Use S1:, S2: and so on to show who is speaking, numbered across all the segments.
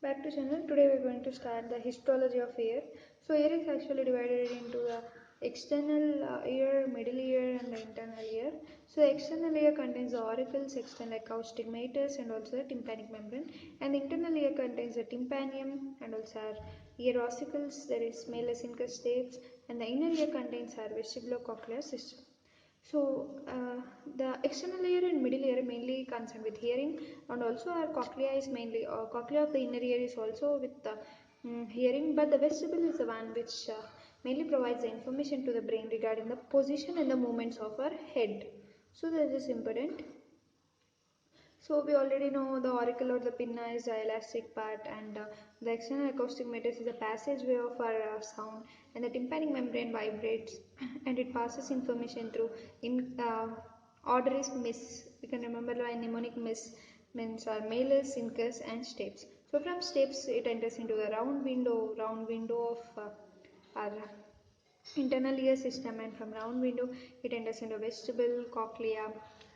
S1: Back to channel. Today we are going to start the histology of ear. So ear is actually divided into the external ear, middle ear and the internal ear. So the external ear contains the auricles, external acoustic meatus and also the tympanic membrane, and the internal ear contains the tympanium and also our ear ossicles, there is malleus incus stapes, and the inner ear contains our vestibulocochlear system. So the external ear and middle ear mainly concerned with hearing, and also our cochlea is mainly cochlea of the inner ear is also with the hearing, but the vestibule is the one which mainly provides the information to the brain regarding the position and the movements of our head. So this is important. So we already know the auricle or the pinna is the elastic part, and the external acoustic meatus is the passageway of our sound, and the tympanic membrane vibrates and it passes information through order is Miss. We can remember the mnemonic Miss means malleus, incus and stapes. So from stapes it enters into the round window of our internal ear system, and from round window it enters into vestibule, cochlea,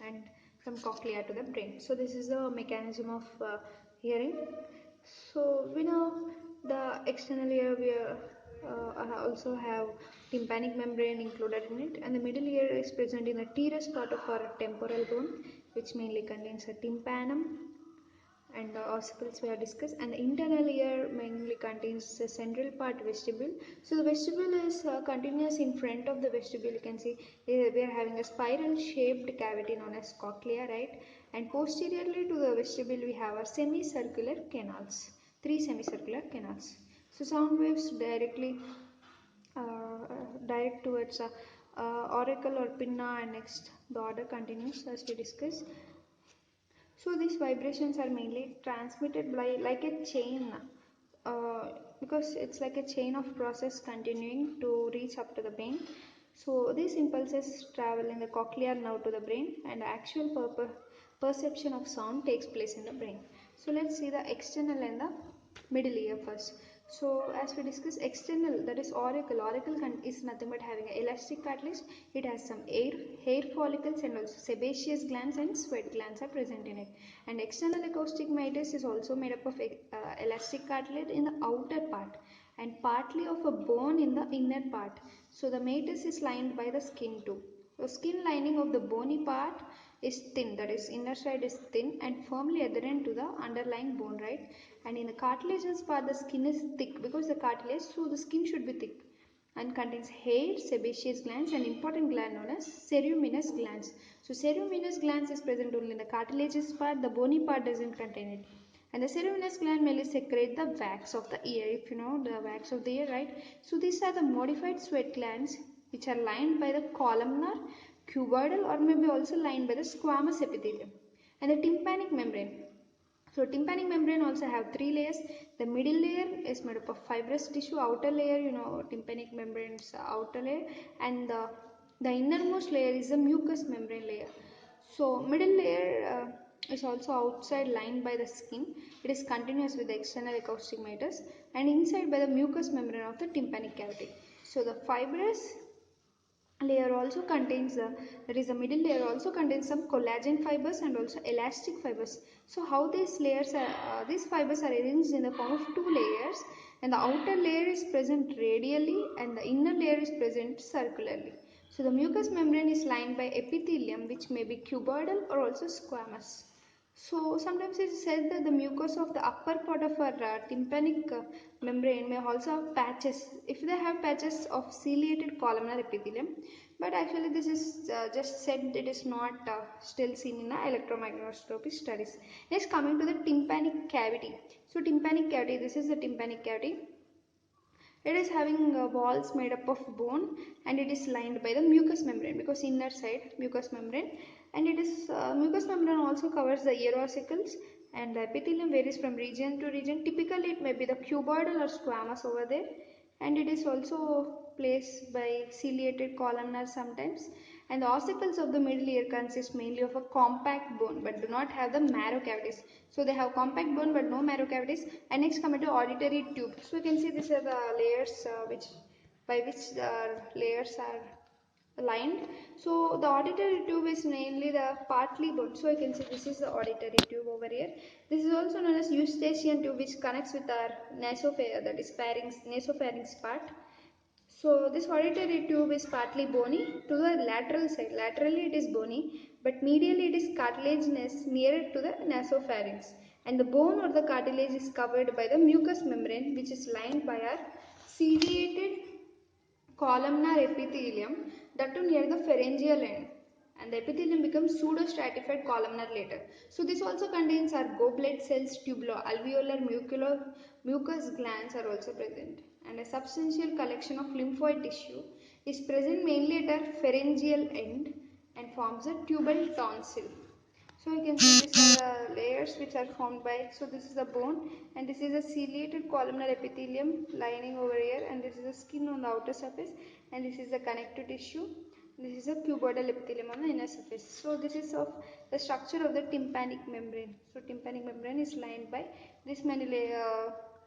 S1: and from cochlea to the brain. So this is the mechanism of hearing. So we know the external ear we also have tympanic membrane included in it, and the middle ear is present in the teres part of our temporal bone, which mainly contains a tympanum and the ossicles we have discussed, and the internal ear mainly contains the central part vestibule. So the vestibule is continuous. In front of the vestibule you can see we are having a spiral shaped cavity known as cochlea, right? And posteriorly to the vestibule we have a semicircular canals, three semicircular canals. So sound waves direct towards auricle or pinna, and next the order continues as we discussed. So these vibrations are mainly transmitted by like a chain, because it's like a chain of process continuing to reach up to the brain. So these impulses travel in the cochlear nerve to the brain, and the actual perception of sound takes place in the brain. So let's see the external and the middle ear first. So as we discussed, external, that is auricle. Auricle is nothing but having an elastic cartilage. It has some hair follicles and also sebaceous glands and sweat glands are present in it. And external acoustic meatus is also made up of elastic cartilage in the outer part and partly of a bone in the inner part. So the meatus is lined by the skin too. The skin lining of the bony part is thin, that is inner side is thin and firmly adherent to the underlying bone, right? And in the cartilaginous part the skin is thick because the cartilage, so the skin should be thick, and contains hair, sebaceous glands and important gland known as ceruminous glands. So ceruminous glands is present only in the cartilaginous part, the bony part doesn't contain it. And the ceruminous gland mainly secrete the wax of the ear, if you know the wax of the ear, right? So these are the modified sweat glands which are lined by the columnar, cuboidal or maybe also lined by the squamous epithelium. And the tympanic membrane. So tympanic membrane also have three layers. The middle layer is made up of fibrous tissue, outer layer, you know, tympanic membrane's outer layer, and the innermost layer is the mucous membrane layer. So middle layer is also outside lined by the skin. It is continuous with the external acoustic meatus and inside by the mucous membrane of the tympanic cavity. So the fibrous layer also contains that is the middle layer also contains some collagen fibers and also elastic fibers. So how these fibers are arranged in the form of two layers, and the outer layer is present radially and the inner layer is present circularly. So the mucous membrane is lined by epithelium which may be cuboidal or also squamous. So sometimes it is said that the mucosa of the upper part of our tympanic membrane may also have patches, if they have patches of ciliated columnar epithelium, but actually this is just said, it is not still seen in the electromagnetic studies. Next, coming to the tympanic cavity. So tympanic cavity, this is the tympanic cavity. It is having walls made up of bone and it is lined by the mucous membrane, because inner side mucous membrane, and it is mucous membrane also covers the ear ossicles, and the epithelium varies from region to region. Typically it may be the cuboidal or squamous over there, and it is also placed by ciliated columnar sometimes. And the ossicles of the middle ear consist mainly of a compact bone but do not have the marrow cavities. So they have compact bone but no marrow cavities. And next coming to auditory tube. So you can see these are the layers by which the layers are lined. So the auditory tube is mainly the partly bone. So you can see this is the auditory tube over here. This is also known as eustachian tube, which connects with our nasopharynx, that is pharynx, nasopharynx part. So this auditory tube is partly bony to the lateral side. Laterally it is bony, but medially it is cartilaginous nearer to the nasopharynx. And the bone or the cartilage is covered by the mucous membrane, which is lined by our ciliated columnar epithelium, that too near the pharyngeal end, and the epithelium becomes pseudostratified columnar later. So this also contains our goblet cells, tubulo-alveolar mucous glands are also present, and a substantial collection of lymphoid tissue is present mainly at our pharyngeal end and forms a tubal tonsil. So you can see these are the layers which are formed by, so this is the bone and this is a ciliated columnar epithelium lining over here, and this is the skin on the outer surface, and this is the connective tissue. This is a cuboidal epithelium on the inner surface. So this is of the structure of the tympanic membrane. So tympanic membrane is lined by this many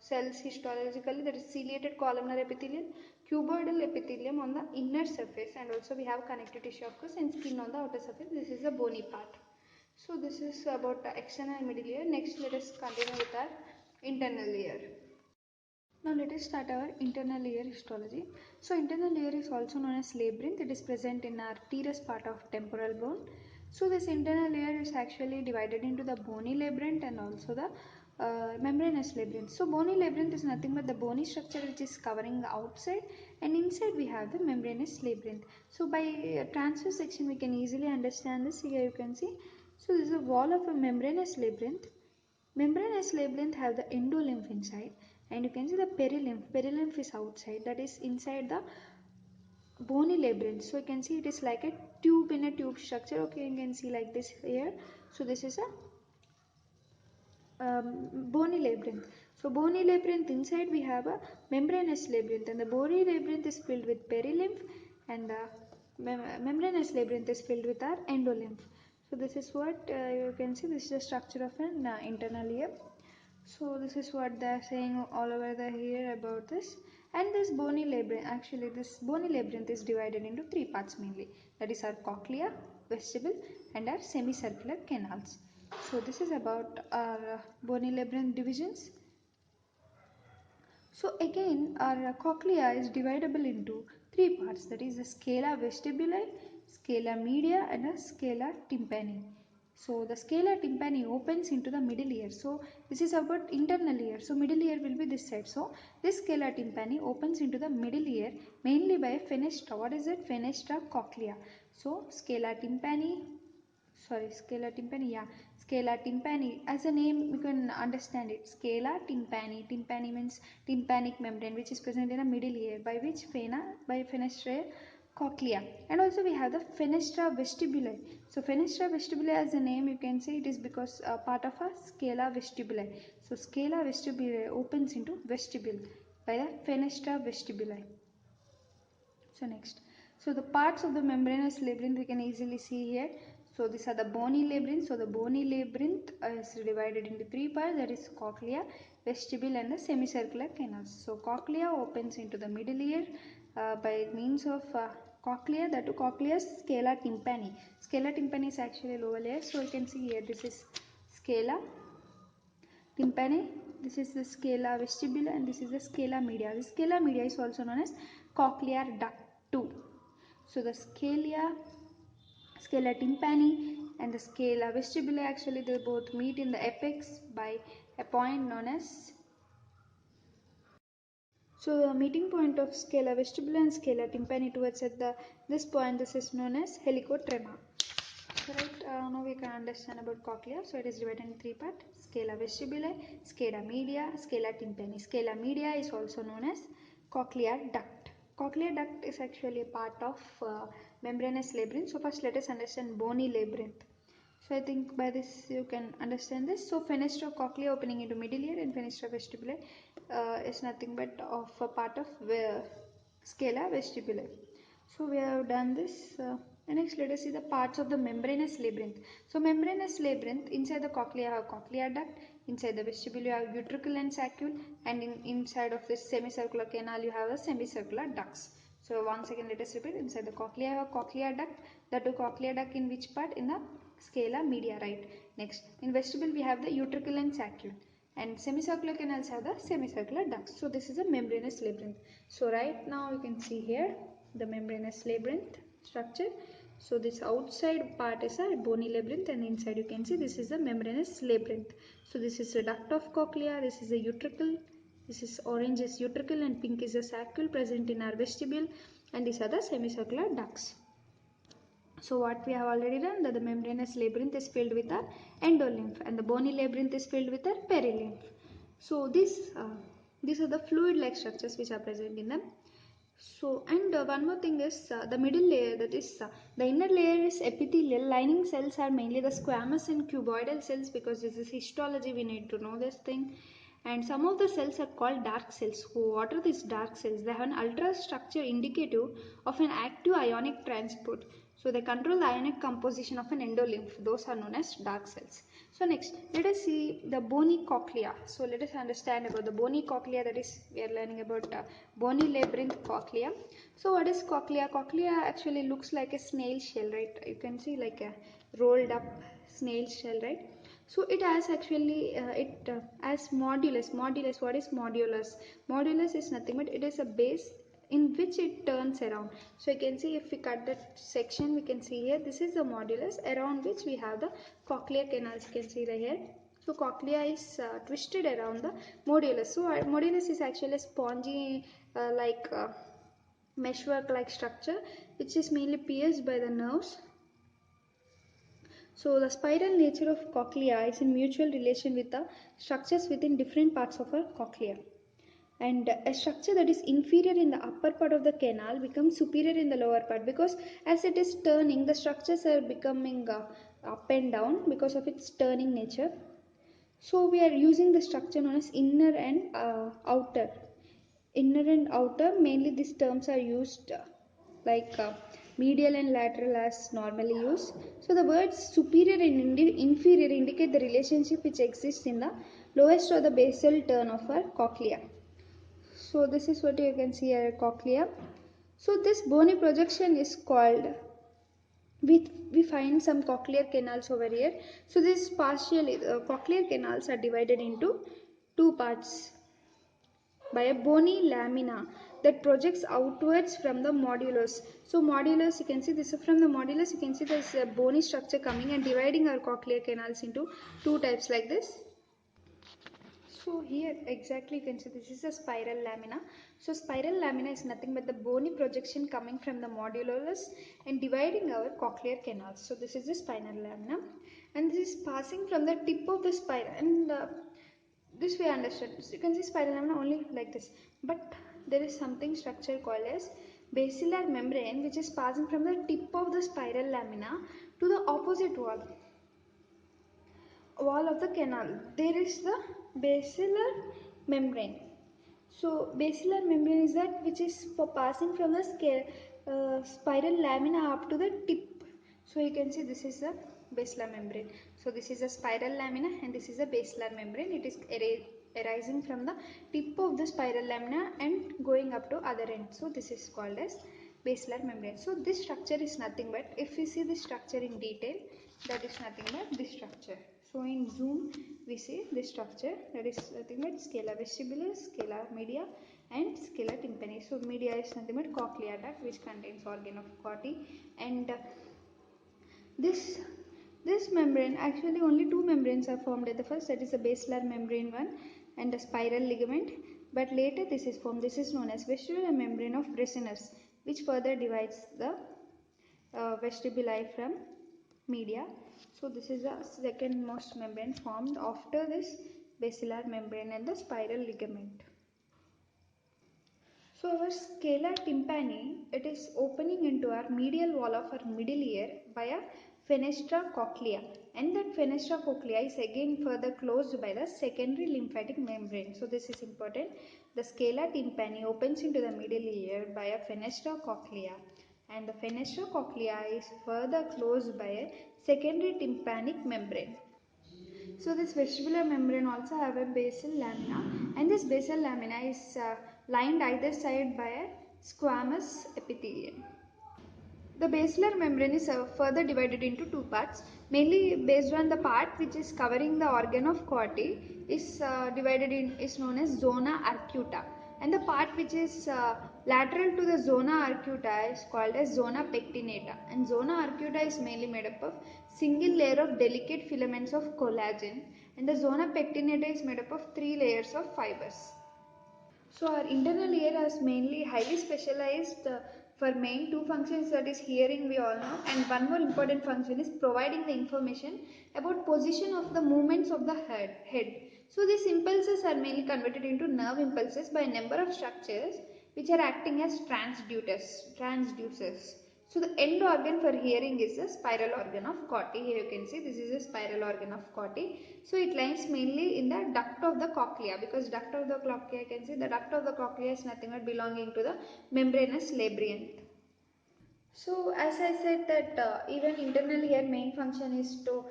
S1: cells histologically, that is ciliated columnar epithelium, cuboidal epithelium on the inner surface, and also we have connective tissue of course and skin on the outer surface. This is the bony part. So this is about the external and middle layer. Next let us continue with our internal layer. Now let us start our internal layer histology. So internal layer is also known as labyrinth. It is present in our teres part of temporal bone. So this internal layer is actually divided into the bony labyrinth and also the membranous labyrinth. So bony labyrinth is nothing but the bony structure which is covering the outside, and inside we have the membranous labyrinth. So by transverse section we can easily understand this. Here you can see. So this is a wall of a membranous labyrinth. Membranous labyrinth have the endolymph inside, and you can see the perilymph. Perilymph is outside, that is inside the bony labyrinth. So you can see it is like a tube in a tube structure. Okay, you can see like this here. So this is a bony labyrinth. So bony labyrinth inside we have a membranous labyrinth, and the bony labyrinth is filled with perilymph, and the membranous labyrinth is filled with our endolymph. So this is what you can see. This is the structure of an internal ear. So this is what they are saying all over the here about this. And this bony labyrinth, actually this bony labyrinth is divided into three parts mainly. That is our cochlea, vestibule, and our semicircular canals. So this is about our bony labyrinth divisions. So again our cochlea is dividable into three parts, that is the scala vestibuli, scala media, and a scala tympani. So the scala tympani opens into the middle ear. So this is about internal ear. So middle ear will be this side. So this scala tympani opens into the middle ear mainly by a fenestra. What is it? Fenestra cochlea. So scala tympani, scala tympani, yeah. Scala tympani, as a name you can understand it. Scala tympani. Tympani means tympanic membrane, which is present in the middle ear, by which by fenestra cochlea. And also we have the fenestra vestibuli. So fenestra vestibuli, as a name you can say it is because part of a scala vestibuli. So scala vestibuli opens into vestibule by the fenestra vestibuli. So next, so the parts of the membranous labyrinth we can easily see here. So these are the bony labyrinth. So the bony labyrinth is divided into three parts, that is cochlea, vestibule, and the semicircular canals. So cochlea opens into the middle ear by means of cochlea, that to cochlea's scala tympani. Scala tympani is actually lower layer. So you can see here this is scala tympani, this is the scala vestibula, and this is the scala media. The scala media is also known as cochlear duct 2. So the scala tympani and the scala vestibula, actually they both meet in the apex by a point known as, so the meeting point of scala vestibula and scala tympani towards at the this point, this is known as helicotrema. So right, now we can understand about cochlea. So it is divided in three parts: scala vestibuli, scala media, scala tympani. Scala media is also known as cochlear duct. Cochlear duct is actually a part of membranous labyrinth. So first let us understand bony labyrinth. So I think by this you can understand this. So fenestra cochlea opening into middle ear, and fenestra vestibuli is nothing but of a part of scala vestibuli. So we have done this. Next let us see the parts of the membranous labyrinth. So membranous labyrinth, inside the cochlea you have cochlear duct, inside the vestibule you have utricle and saccule, and inside of this semicircular canal you have a semicircular ducts. So once again let us repeat. Inside the cochlea I have a cochlear duct. The two cochlear duct in which part? In the scala media, right? Next, in vestibule we have the utricle and saccule. And semicircular canals have the semicircular ducts. So this is a membranous labyrinth. So right now you can see here the membranous labyrinth structure. So this outside part is a bony labyrinth, and inside you can see this is a membranous labyrinth. So this is a duct of cochlea, this is a utricle, this is orange is utricle and pink is a saccule present in our vestibule, and these are the semicircular ducts. So what we have already done, that the membranous labyrinth is filled with our endolymph and the bony labyrinth is filled with our perilymph. So these are the fluid-like structures which are present in them. So, and one more thing is the middle layer, that is the inner layer is epithelial. Lining cells are mainly the squamous and cuboidal cells, because this is histology, we need to know this thing. And some of the cells are called dark cells. What are these dark cells? They have an ultra structure indicative of an active ionic transport. So they control the ionic composition of an endolymph. Those are known as dark cells. So next, let us see the bony cochlea. So let us understand about the bony cochlea, that is we are learning about bony labyrinth cochlea. So what is cochlea? Cochlea actually looks like a snail shell, right? You can see like a rolled up snail shell, right? So it has actually as modulus. Modulus, what is modulus? Modulus is nothing but it is a base in which it turns around. So you can see, if we cut that section, we can see here this is the modulus around which we have the cochlear canals. You can see right here. So cochlea is twisted around the modulus. So modulus is actually a spongy meshwork like structure which is mainly pierced by the nerves. So the spiral nature of cochlea is in mutual relation with the structures within different parts of our cochlea. And a structure that is inferior in the upper part of the canal becomes superior in the lower part, because as it is turning, the structures are becoming up and down because of its turning nature. So we are using the structure known as inner and outer. Inner and outer, mainly these terms are used like medial and lateral as normally used. So the words superior and inferior indicate the relationship which exists in the lowest or the basal turn of our cochlea. So this is what you can see here, cochlea. So this bony projection is called, we find some cochlear canals over here. So this partially cochlear canals are divided into two parts by a bony lamina that projects outwards from the modulus. So modulus, you can see this from the modulus, you can see there is a bony structure coming and dividing our cochlear canals into two types like this. So here exactly you can see this is a spiral lamina. So spiral lamina is nothing but the bony projection coming from the modulus and dividing our cochlear canals. So this is the spinal lamina, and this is passing from the tip of the spine, and this we understood. So you can see spiral lamina only like this, but there is something structure called as basilar membrane which is passing from the tip of the spiral lamina to the opposite wall of the canal. There is the basilar membrane. So basilar membrane is that which is for passing from the spiral lamina up to the tip. So you can see this is the basilar membrane. So this is a spiral lamina and this is a basilar membrane. It is arising from the tip of the spiral lamina and going up to other end. So this is called as basilar membrane. So this structure is nothing but, if we see the structure in detail, that is nothing but this structure. So in zoom we see this structure, that is nothing but scala vestibular, scala media and scala tympani. So media is nothing but cochlear duct which contains organ of Corti, and this membrane, actually only two membranes are formed at the first, that is the basilar membrane one and the spiral ligament, but later this is formed. This is known as vestibular membrane of Bressinus, which further divides the vestibuli from media. So this is the second most membrane formed after this basilar membrane and the spiral ligament. So our scala tympani, it is opening into our medial wall of our middle ear by a fenestra cochlea, and that fenestra cochlea is again further closed by the secondary lymphatic membrane. So this is important. The scala tympani opens into the middle ear by a fenestra cochlea, and the fenestra cochlea is further closed by a secondary tympanic membrane. So this vestibular membrane also have a basal lamina, and this basal lamina is lined either side by a Squamous epithelium. The basilar membrane is further divided into two parts, mainly based on the part which is covering the organ of Corti is divided in is known as zona arcuta, and the part which is lateral to the zona arcuta is called as zona pectinata, and zona arcuta is mainly made up of single layer of delicate filaments of collagen, and the zona pectinata is made up of three layers of fibers. So our internal ear is mainly highly specialized for main two functions, that is hearing we all know, and one more important function is providing the information about position of the movements of the head. So these impulses are mainly converted into nerve impulses by a number of structures which are acting as transducers. So the end organ for hearing is the spiral organ of Corti. Here you can see this is a spiral organ of Corti. So it lies mainly in the duct of the cochlea, because duct of the cochlea, you can see the duct of the cochlea is nothing but belonging to the membranous labyrinth. So as I said that even internally here main function is to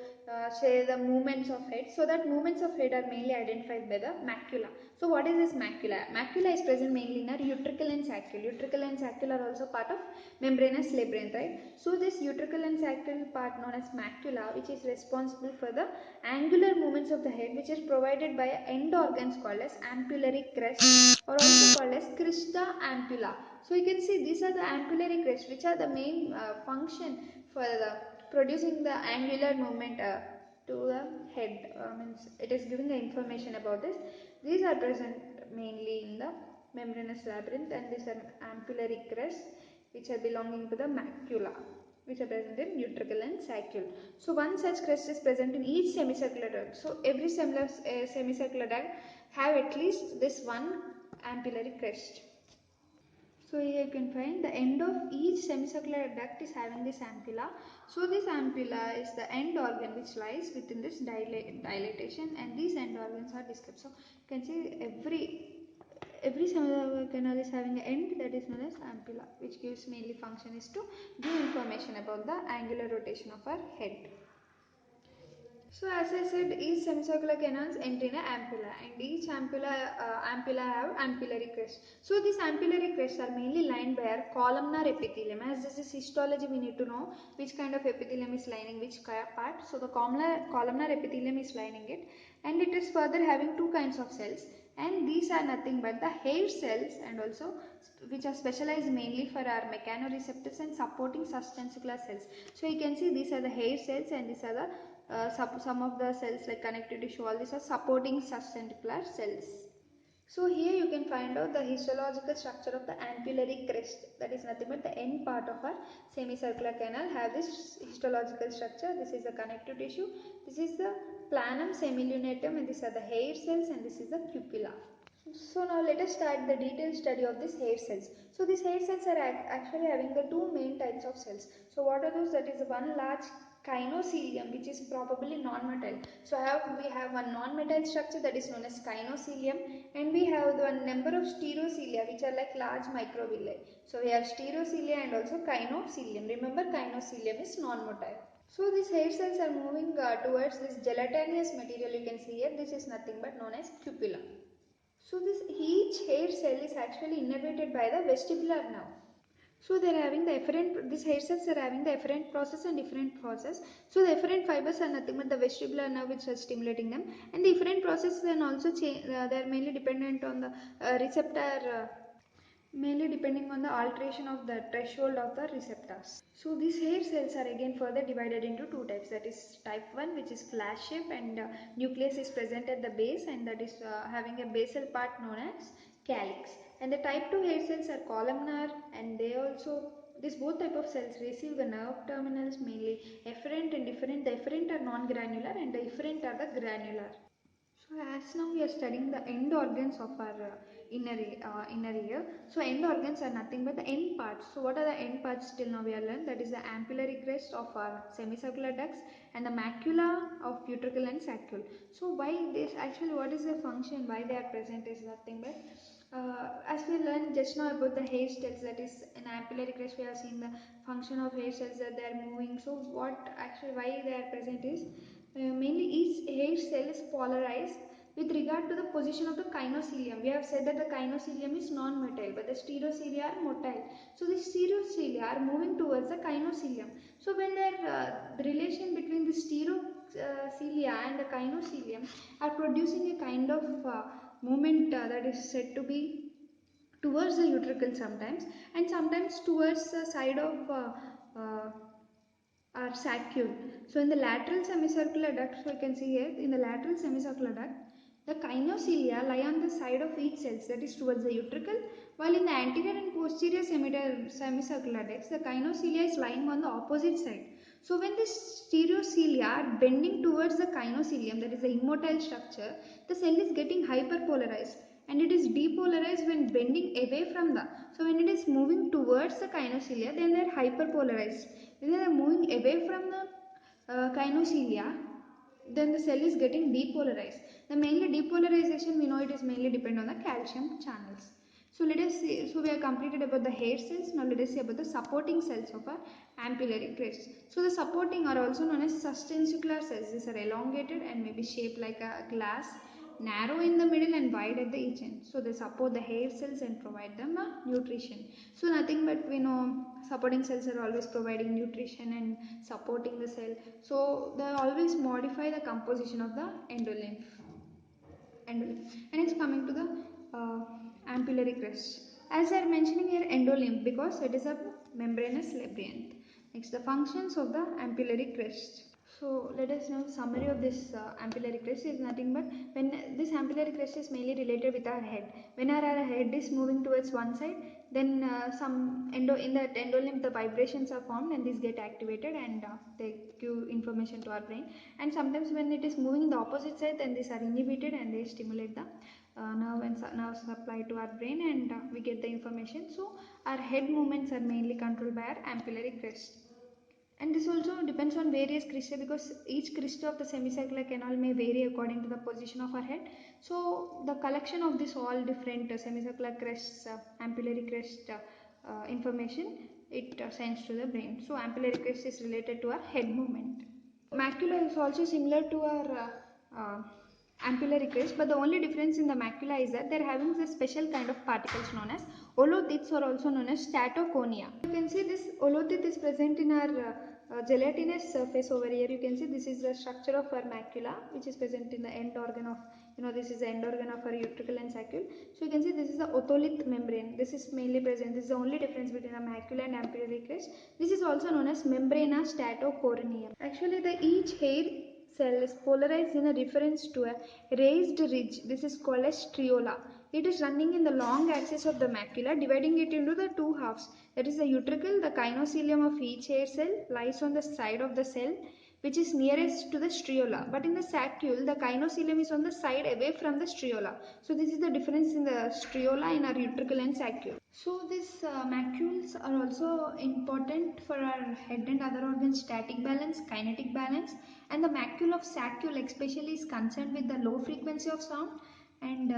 S1: say the movements of head. So that movements of head are mainly identified by the macula. So what is this macula? Macula is present mainly in our utricle and saccule. Utricle and saccule are also part of membranous labyrinth, right? So this utricle and saccule part known as macula, which is responsible for the angular movements of the head, which is provided by end organs called as ampullary crest or also called as crista ampulla. So you can see these are the ampullary crests, which are the main function for the producing the angular movement to the head. Means it is giving the information about this. These are present mainly in the membranous labyrinth, and these are ampullary crests which are belonging to the macula, which are present in utricle and saccule. So one such crest is present in each semicircular duct. So every semicircular duct have at least this one ampullary crest. So here you can find the end of each semicircular duct is having this ampulla. So this ampulla is the end organ which lies within this dilatation, and these end organs are described. So you can see every semicircular canal is having an end that is known as ampulla, which gives mainly function is to give information about the angular rotation of our head. So as I said, each semicircular canals enter in an ampulla, and each ampulla have ampullary crest. So these ampullary crests are mainly lined by our columnar epithelium. As this is histology, we need to know which kind of epithelium is lining which part. So the columnar epithelium is lining it, and it is further having two kinds of cells, and these are nothing but the hair cells, and also which are specialized mainly for our mechanoreceptors and supporting substanticular cells. So you can see these are the hair cells, and these are the some of the cells like connective tissue, all these are supporting substanticular cells. So here you can find out the histological structure of the ampullary crest, that is nothing but the end part of our semicircular canal have this histological structure. This is the connective tissue, this is the planum semilunatum, and these are the hair cells, and this is the cupula. So now let us start the detailed study of these hair cells. So these hair cells are actually having the two main types of cells. So what are those? That is one large kinocilium, which is probably non-motile. So we have one non-motile structure that is known as kinocilium, and we have the number of stereocilia, which are like large microvilli. So we have stereocilia and also kinocilium. Remember, kinocilium is non-motile. So these hair cells are moving towards this gelatinous material you can see here. This is nothing but known as cupula. So this each hair cell is actually innervated by the vestibular nerve. So they are having the efferent, these hair cells are having the efferent process and different process. So the efferent fibers are nothing but the vestibular nerve which are stimulating them, and the efferent process can also change, they are mainly dependent on the receptor mainly depending on the alteration of the threshold of the receptors. So these hair cells are again further divided into two types, that is type 1 which is flash shape, and nucleus is present at the base, and that is having a basal part known as calyx. And the type 2 hair cells are columnar, and they also, these both type of cells receive the nerve terminals mainly efferent and different. The efferent are non-granular and the efferent are the granular. So as now we are studying the end organs of our inner ear. So end organs are nothing but the end parts. So what are the end parts till now we are learned? That is the ampullary crest of our semicircular ducts and the macula of utricle and saccule. So why this actually, what is the function, why they are present is nothing but as we learned just now about the hair cells, that is in ampullary crest we have seen the function of hair cells that they are moving. So what actually, why they are present is mainly each hair cell is polarized With regard to the position of the kinocilium, we have said that the kinocilium is non-motile, but the stereocilia are motile. So the stereocilia are moving towards the kinocilium. So when the relation between the stereocilia and the kinocilium are producing a kind of movement that is said to be towards the utricle sometimes, and sometimes towards the side of our saccule. So in the lateral semicircular duct, so you can see here in the lateral semicircular duct, the kinocilia lie on the side of each cell, that is towards the utricle, while in the anterior and posterior semicircular ducts, the kinocilia is lying on the opposite side. So when the stereocilia are bending towards the kinocilium, that is the immotile structure, the cell is getting hyperpolarized, and it is depolarized when bending away from the. So when it is moving towards the kinocilia, then they are hyperpolarized. When they are moving away from the kinocilia, then the cell is getting depolarized. The mainly depolarization, we know it is mainly depend on the calcium channels. So let us see, so we have completed about the hair cells. Now let us see about the supporting cells of our ampullary crest. So the supporting are also known as sustentacular cells. These are elongated and may be shaped like a glass, narrow in the middle and wide at the each end. So they support the hair cells and provide them nutrition. So nothing but we know supporting cells are always providing nutrition and supporting the cell. So they always modify the composition of the endolymph. And next coming to the ampullary crest. As I am mentioning here endolymph because it is a membranous labyrinth. Next the functions of the ampullary crest. So let us know summary of this ampullary crest is nothing but when this ampullary crest is mainly related with our head. When our head is moving towards one side, then in the endolymph the vibrations are formed and these get activated and they give information to our brain. And sometimes when it is moving in the opposite side, then these are inhibited and they stimulate the nerve supply to our brain and we get the information. So our head movements are mainly controlled by our ampullary crest. And this also depends on various crista because each crista of the semicircular canal may vary according to the position of our head. So the collection of this all different semicircular crests, ampullary crest information, it sends to the brain. So ampullary crest is related to our head movement. Macula is also similar to our ampullary crest, but the only difference in the macula is that they are having a special kind of particles known as olothites or also known as statoconia. You can see this olotith is present in our gelatinous surface over here. You can see this is the structure of our macula which is present in the end organ of, this is the end organ of our utricle and saccule. So you can see this is the otolith membrane. This is mainly present. This is the only difference between a macula and ampullary crest. This is also known as membrana statocorneum. Actually the each hair cell is polarized in a reference to a raised ridge. This is called as striola. It is running in the long axis of the macula, dividing it into the two halves. That is the utricle. The kinocilium of each hair cell lies on the side of the cell which is nearest to the striola. But in the saccule, the kinocilium is on the side away from the striola. So this is the difference in the striola in our utricle and saccule. So these macules are also important for our head and other organs static balance, kinetic balance, and the macule of saccule especially is concerned with the low frequency of sound and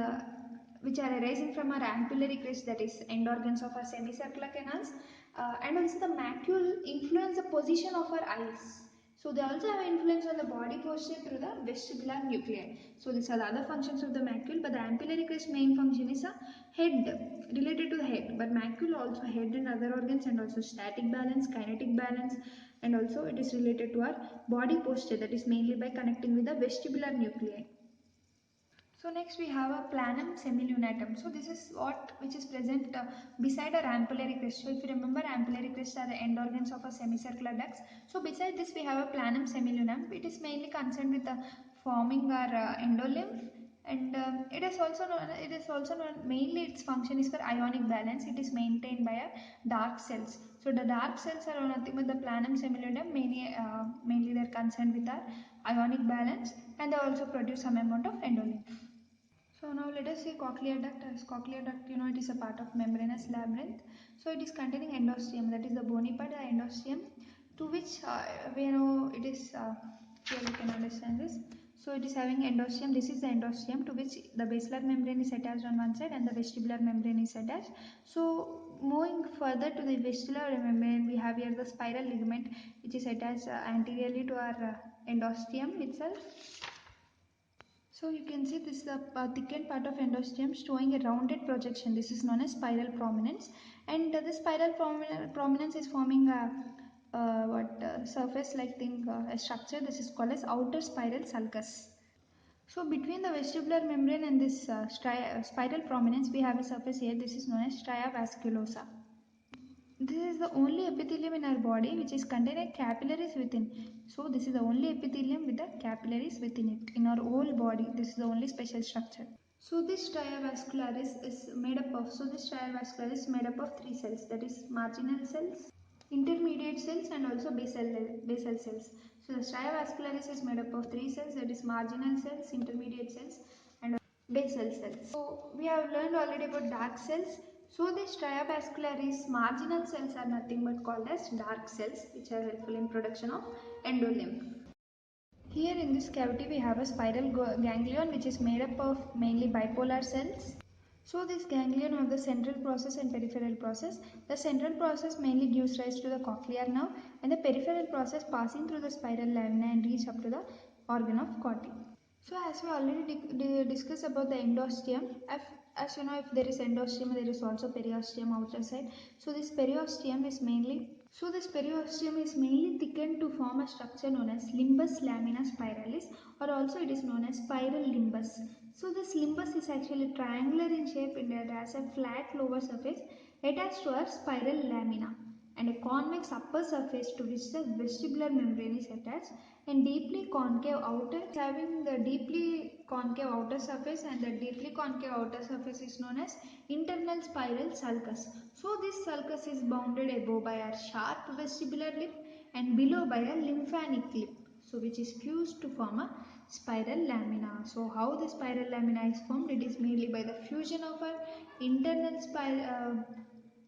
S1: which are arising from our ampullary crest, that is end organs of our semicircular canals, and also the macule influence the position of our eyes. So they also have influence on the body posture through the vestibular nuclei. So these are the other functions of the macule, but the ampullary crest main function is a head, related to the head, but macule also head and other organs and also static balance, kinetic balance, and also it is related to our body posture, that is mainly by connecting with the vestibular nuclei. So next we have a planum semilunatum. So this is what which is present beside our ampullary crest. So if you remember, ampullary crests are the end organs of a semicircular ducts. So beside this we have a planum semilunatum. It is mainly concerned with forming our endolymph, and it is also known mainly its function is for ionic balance. It is maintained by our dark cells. So the dark cells are nothing but the planum semilunatum. Mainly they are concerned with our ionic balance and they also produce some amount of endolymph. So now let us see cochlear duct. As cochlear duct, it is a part of membranous labyrinth. So it is containing endosteum, that is the bony part, the endosteum, to which we know it is, here we can understand this. So it is having endosteum, this is the endosteum to which the basilar membrane is attached on one side and the vestibular membrane is attached. So moving further to the vestibular membrane, we have here the spiral ligament which is attached anteriorly to our endosteum itself. So you can see this is the thickened part of endosteum showing a rounded projection. This is known as spiral prominence, and this spiral prominence is forming a surface like thing, a structure. This is called as outer spiral sulcus. So between the vestibular membrane and this spiral prominence, we have a surface here. This is known as stria vasculosa. This is the only epithelium in our body which is containing capillaries within. So this is the only epithelium with the capillaries within it. In our whole body, this is the only special structure. So this stria vascularis is made up of, is made up of three cells, that is marginal cells, intermediate cells and also basal cells. So the stria vascularis is made up of three cells, that is marginal cells, intermediate cells and basal cells. So we have learned already about dark cells. So the stria vascularis marginal cells are nothing but called as dark cells, which are helpful in production of endolymph. Here in this cavity we have a spiral ganglion which is made up of mainly bipolar cells. So this ganglion have the central process and peripheral process. The central process mainly gives rise to the cochlear nerve, and the peripheral process passing through the spiral lamina and reach up to the organ of Corti. So as we already discussed about the endosteum, as you know, if there is endosteum, there is also periosteum outer side. So this periosteum is mainly thickened to form a structure known as limbus lamina spiralis, or also it is known as spiral limbus. So this limbus is actually triangular in shape and it has a flat lower surface attached to a spiral lamina and a convex upper surface to which the vestibular membrane is attached, and deeply concave outer, having the deeply concave outer surface, and the deeply concave outer surface is known as internal spiral sulcus. So this sulcus is bounded above by a sharp vestibular lip and below by a lymphanic lip, so which is fused to form a spiral lamina. So how the spiral lamina is formed? It is mainly by the fusion of a internal spiral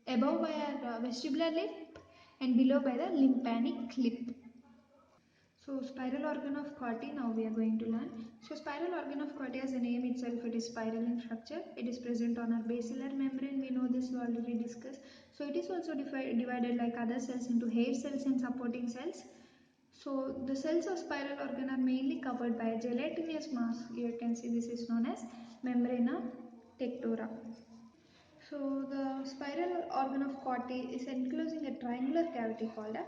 S1: above by a vestibular lip and below by the lymphanic lip. So spiral organ of Corti now we are going to learn. So spiral organ of Corti, as the name itself, it is spiral in structure. It is present on our basilar membrane. We know this, we already discussed. So it is also divided like other cells into hair cells and supporting cells. So the cells of spiral organ are mainly covered by a gelatinous mass. You can see this is known as membrana tectora. So the spiral organ of Corti is enclosing a triangular cavity called a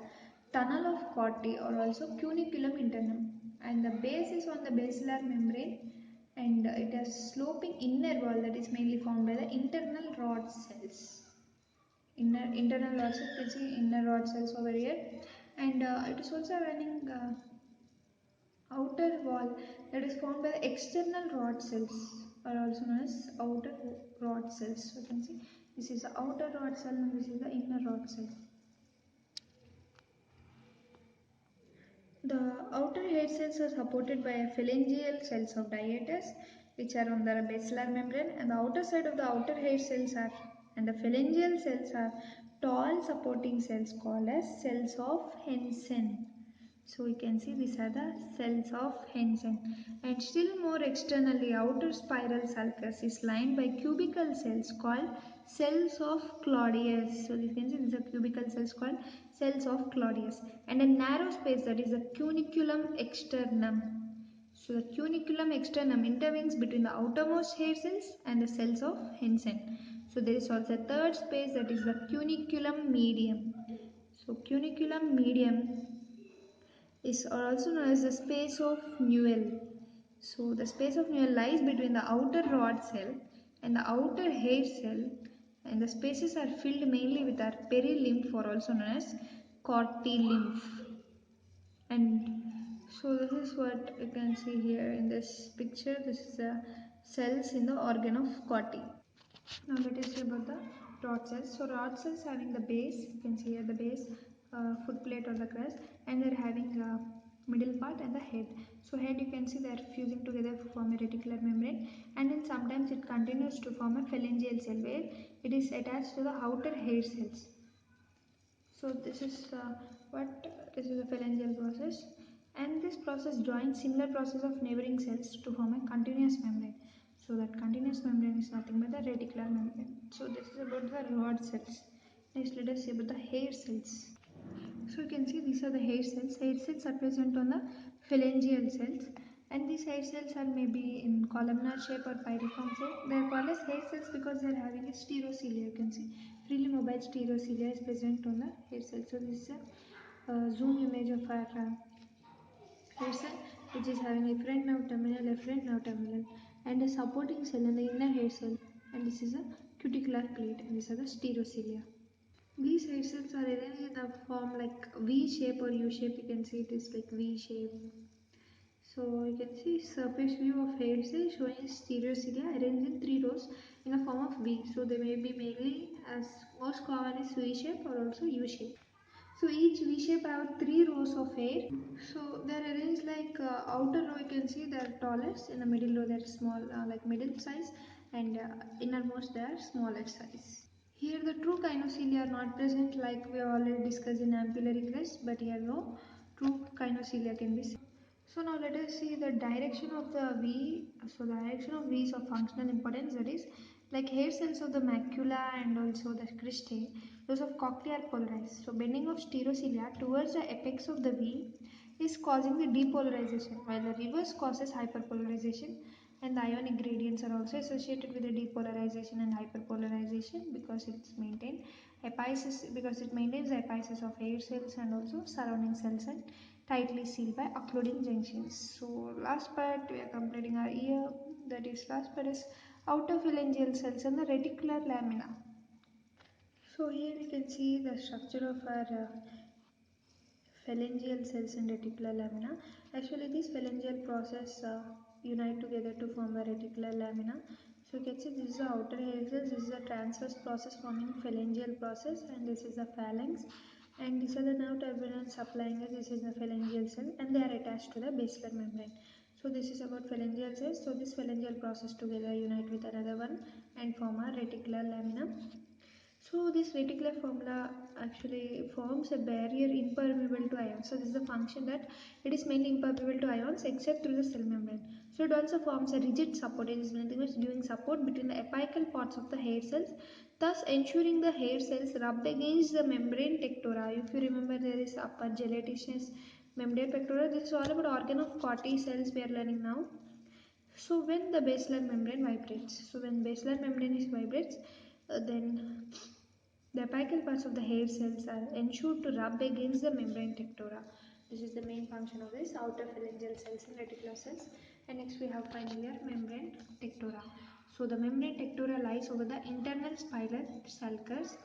S1: tunnel of Corti, or also cuniculum internum, and the base is on the basilar membrane, and it has sloping inner wall that is mainly formed by the internal rod cells. Internal rod cells, you can see inner rod cells over here, and it is also having outer wall that is formed by the external rod cells, are also known as outer rod cells. So you can see this is the outer rod cell and this is the inner rod cell. The outer hair cells are supported by a phalangeal cells of diatus which are on the basilar membrane, and the outer side of the outer hair cells are, and the phalangeal cells are tall supporting cells called as cells of Hensen. So we can see these are the cells of Hensen, and still more externally outer spiral sulcus is lined by cubical cells called cells of Claudius. So you can see these are cubical cells called cells of Claudius, and a narrow space that is the cuniculum externum. So the cuniculum externum intervenes between the outermost hair cells and the cells of Hensen. So there is also a third space that is the cuniculum medium. So cuniculum medium is also known as the space of Newell. So the space of Newell lies between the outer rod cell and the outer hair cell, and the spaces are filled mainly with our perilymph, or also known as Corti lymph. And so this is what you can see here in this picture. This is the cells in the organ of Corti. Now let us see about the rod cells. So rod cells having the base, you can see here the base, foot plate or the crest, and they're having middle part and the head. So head, you can see they're fusing together to form a reticular membrane, and then sometimes it continues to form a phalangeal cell where it is attached to the outer hair cells. So this is this is a phalangeal process, and this process joins similar process of neighboring cells to form a continuous membrane. So that continuous membrane is nothing but the reticular membrane. So this is about the rod cells. Next, let us see about the hair cells. So you can see these are the hair cells. Hair cells are present on the phalangeal cells, And these hair cells are maybe in columnar shape or pyriform shape. They are called as hair cells because they are having a stereocilia. You can see freely mobile stereocilia is present on the hair cell. So this is a zoom image of our hair cell, which is having efferent nerve terminal, efferent nerve terminal, and a supporting cell in the inner hair cell. And this is a cuticular plate, and these are the stereocilia. These hair cells are arranged in the form like V shape or U shape. You can see it is like V shape. So you can see surface view of hair cell showing stereocilia arranged in 3 rows in a form of V. So they may be mainly as most common is V shape or also U shape. So each V shape have 3 rows of hair. So they are arranged like outer row you can see they are tallest, in the middle row they are small like middle size, and innermost they are smaller size. Here the true kinocilia are not present like we have already discussed in ampullary crest, but here no true kinocilia can be seen. So now let us see the direction of the V. So the direction of V is of functional importance, that is like hair cells of the macula and also the cristae, those of cochlea are polarized. So bending of stereocilia towards the apex of the V is causing the depolarization, while the reverse causes hyperpolarization, and the ionic gradients are also associated with the depolarization and hyperpolarization because it's maintained epiphysis, because it maintains the epiphysis of hair cells and also surrounding cells and tightly sealed by occluding junctions. So last part we are completing our year, that is last part is outer phalangeal cells and the reticular lamina. So here you can see the structure of our phalangeal cells and reticular lamina. Actually this phalangeal process unite together to form a reticular lamina. So you can see this is the outer hair cells, this is a transverse process forming phalangeal process, and this is the phalanx, and these are the nerve terminals supplying us. This is the phalangeal cell and they are attached to the basilar membrane. So this is about phalangeal cells. So this phalangeal process together unite with another one and form a reticular lamina. So this reticular formula actually forms a barrier impermeable to ions. So this is the function that it is mainly impermeable to ions except through the cell membrane. So it also forms a rigid support. It is nothing but giving support between the apical parts of the hair cells, thus ensuring the hair cells rub against the membrane tectora. If you remember, there is upper gelatinous membrane pectora. This is all about organ of Corti cells we are learning now. So when the basilar membrane vibrates, so when basilar membrane is vibrates, then the apical parts of the hair cells are ensured to rub against the membrane tectora. This is the main function of this outer phalangeal cells and reticular cells. And next we have finally our membrane tectora. So the membrane tectora lies over the internal spiral sulcus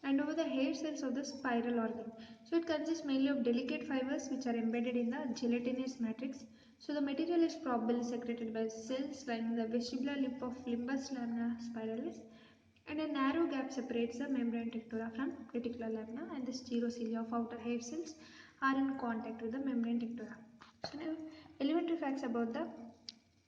S1: and over the hair cells of the spiral organ. So it consists mainly of delicate fibers which are embedded in the gelatinous matrix. So the material is probably secreted by cells lining the vestibular lip of limbus lamina spiralis, and a narrow gap separates the membrane tectora from reticular lamina, and the stereocilia of outer hair cells are in contact with the membrane tectora. So now elementary facts about the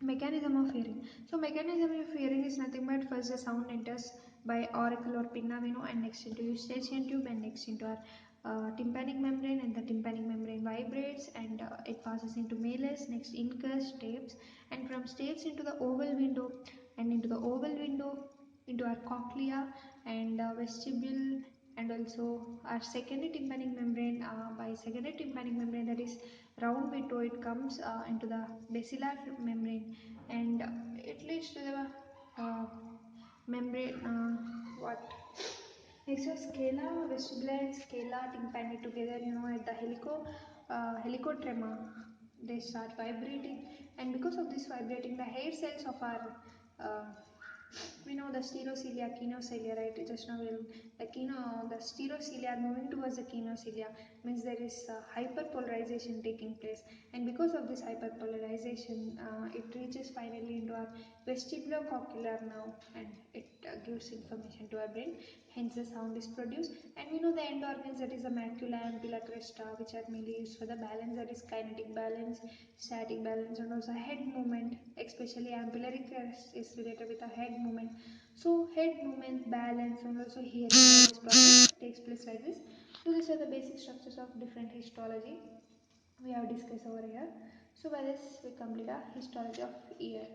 S1: mechanism of hearing. So mechanism of hearing is nothing but first the sound enters by auricle or pinna veno and next into eustachian tube and next into our tympanic membrane, and the tympanic membrane vibrates and it passes into malleus, next incus, stapes, and from stapes into the oval window, and into the oval window into our cochlea and vestibule, and also our secondary tympanic membrane. By secondary tympanic membrane, that is round window, it comes into the basilar membrane, and it leads to the membrane what next is scala vestibula and scala tympani together, at the helicotrema they start vibrating, and because of this vibrating the hair cells of our uh, we know the stereocilia, kinocilia, right? Just now the stereocilia are moving towards the kinocilia, means there is hyperpolarization taking place, and because of this hyperpolarization, it reaches finally into our vestibulocochlear nerve, and it gives information to our brain. Hence, the sound is produced, and we know the end organs, that is the macula, ampulla, cresta, which are mainly used for the balance, that is kinetic balance, static balance, and also head movement. Especially ampullary crest is related with the head movement. So head movement, balance, and also hearing, all this process takes place like this. So these are the basic structures of different histology we have discussed over here. So by this we complete our histology of ear.